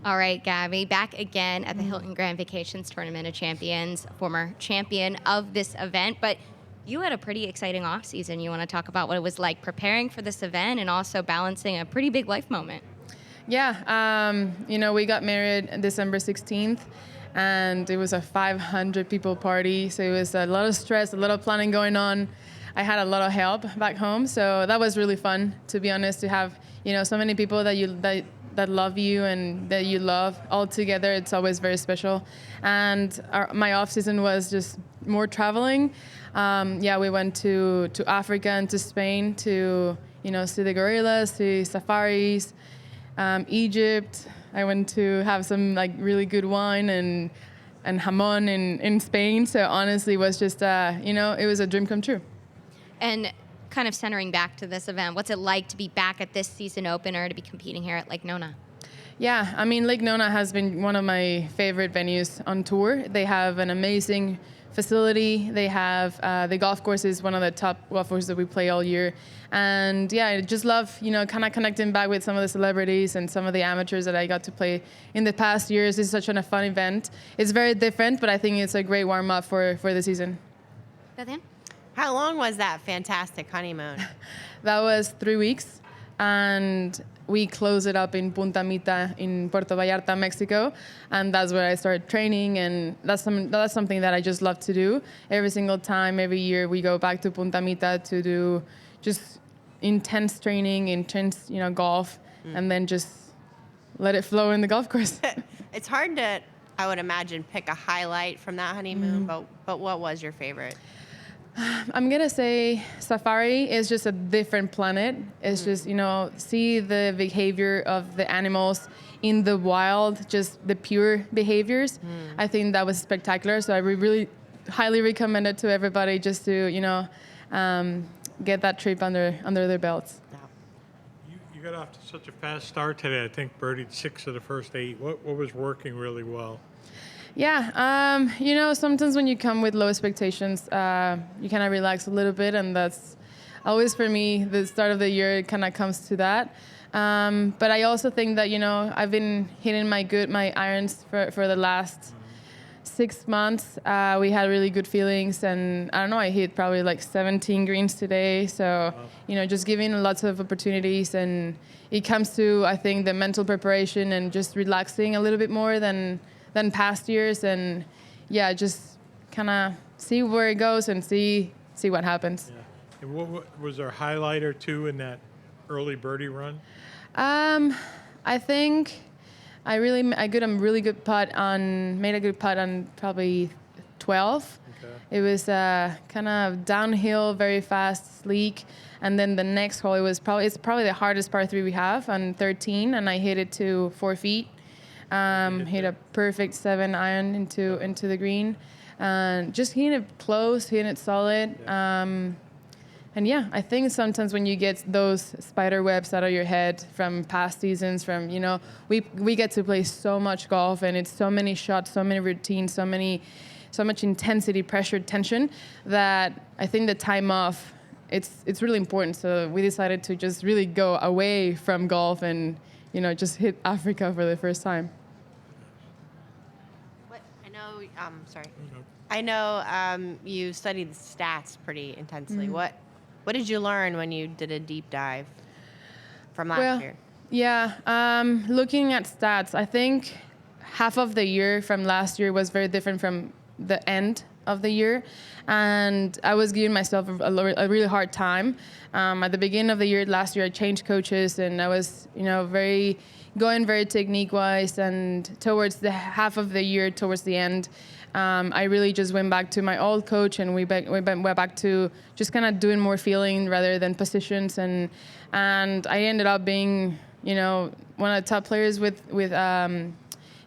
All right, Gabby, back again at the Hilton Grand Vacations Tournament of Champions, former champion of this event. But you had a pretty exciting off season. You want to talk about what it was like preparing for this event and also balancing a pretty big life moment? Yeah, we got married December 16th, and it was a 500 people party. So it was a lot of stress, a lot of planning going on. I had a lot of help back home, so that was really fun, to be honest, to have, so many people that love you and that you love all together. It's always very special. And my off season was just more traveling. We went to Africa and to Spain to, see the gorillas, to safaris, Egypt. I went to have some really good wine and jamon in Spain. So honestly, it was just, it was a dream come true. And kind of centering back to this event, what's it like to be back at this season opener, to be competing here at Lake Nona? Yeah, I mean, Lake Nona has been one of my favorite venues on tour. They have an amazing facility. They have the golf course is one of the top golf courses that we play all year. And yeah, I just love, kind of connecting back with some of the celebrities and some of the amateurs that I got to play in the past years. It's such a fun event. It's very different, but I think it's a great warm-up for the season. Bethan? How long was that fantastic honeymoon? That was 3 weeks, and we closed it up in Punta Mita in Puerto Vallarta, Mexico, and that's where I started training, and that's something that I just love to do. Every single time, every year, we go back to Punta Mita to do just intense training, intense, golf, and then just let it flow in the golf course. It's hard to, I would imagine, pick a highlight from that honeymoon, but what was your favorite? I'm going to say safari is just a different planet. It's just, see the behavior of the animals in the wild, just the pure behaviors. I think that was spectacular. So I really highly recommend it to everybody just to, get that trip under their belts. You got off to such a fast start today. I think birdied 6 of the first 8. What was working really well? Yeah, sometimes when you come with low expectations, you kind of relax a little bit, and that's always for me, the start of the year, it kind of comes to that. But I also think that, I've been hitting my irons for the last 6 months. We had really good feelings, and I don't know, I hit probably 17 greens today. So, just giving lots of opportunities, and it comes to, I think, the mental preparation and just relaxing a little bit more than past years, and yeah, just kind of see where it goes and see what happens. Yeah. And what was there a highlight or two in that early birdie run? I think I made a really good putt on probably 12. Okay. It was kind of downhill, very fast, sleek, and then the next hole it's probably the hardest par 3 we have on 13, and I hit it to 4 feet. Hit a perfect 7 iron into the green, and just hitting it close, hitting it solid. And yeah, I think sometimes when you get those spider webs out of your head from past seasons, we get to play so much golf, and it's so many shots, so many routines, so much intensity, pressure, tension, that I think the time off, it's really important. So we decided to just really go away from golf and just hit Africa for the first time. I know you studied the stats pretty intensely. What did you learn when you did a deep dive from last year? Yeah, looking at stats, I think half of the year from last year was very different from the end of the year, and I was giving myself a really hard time. At the beginning of the year last year, I changed coaches, and I was going very technique-wise, and towards the half of the year, towards the end, I really just went back to my old coach, and we went back to just kind of doing more feeling rather than positions, and I ended up being one of the top players with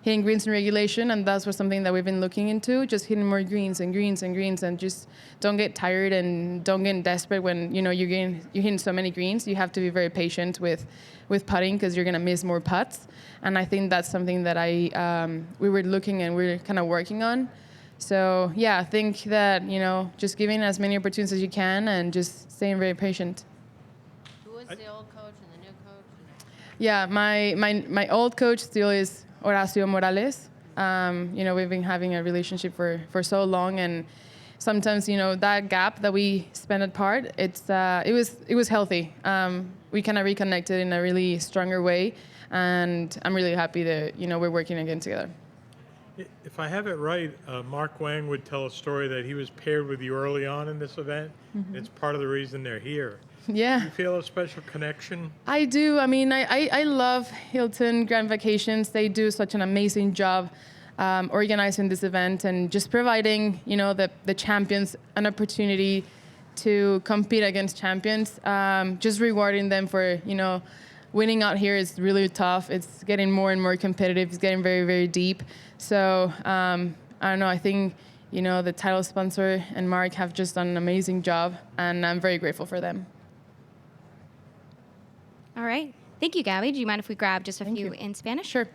hitting greens in regulation, and that's something that we've been looking into, just hitting more greens and greens and greens, and just don't get tired and don't get desperate when you're hitting so many greens. You have to be very patient with putting, because you're gonna miss more putts, and I think that's something that we were looking and we're kind of working on. So yeah, I think that just giving as many opportunities as you can and just staying very patient. Who was the old coach and the new coach? Yeah, my old coach still is Horacio Morales. We've been having a relationship for so long, and sometimes, that gap that we spent apart, it was healthy. We kind of reconnected in a really stronger way, and I'm really happy that, we're working again together. If I have it right, Mark Wang would tell a story that he was paired with you early on in this event. It's part of the reason they're here. Yeah. Do you feel a special connection? I do. I mean, I love Hilton Grand Vacations. They do such an amazing job organizing this event and just providing, the champions an opportunity to compete against champions. Just rewarding them for, winning out here is really tough. It's getting more and more competitive. It's getting very, very deep. So I don't know. I think, the title sponsor and Mark have just done an amazing job, and I'm very grateful for them. All right. Thank you, Gaby. Do you mind if we grab just a few you. in Spanish? Sure.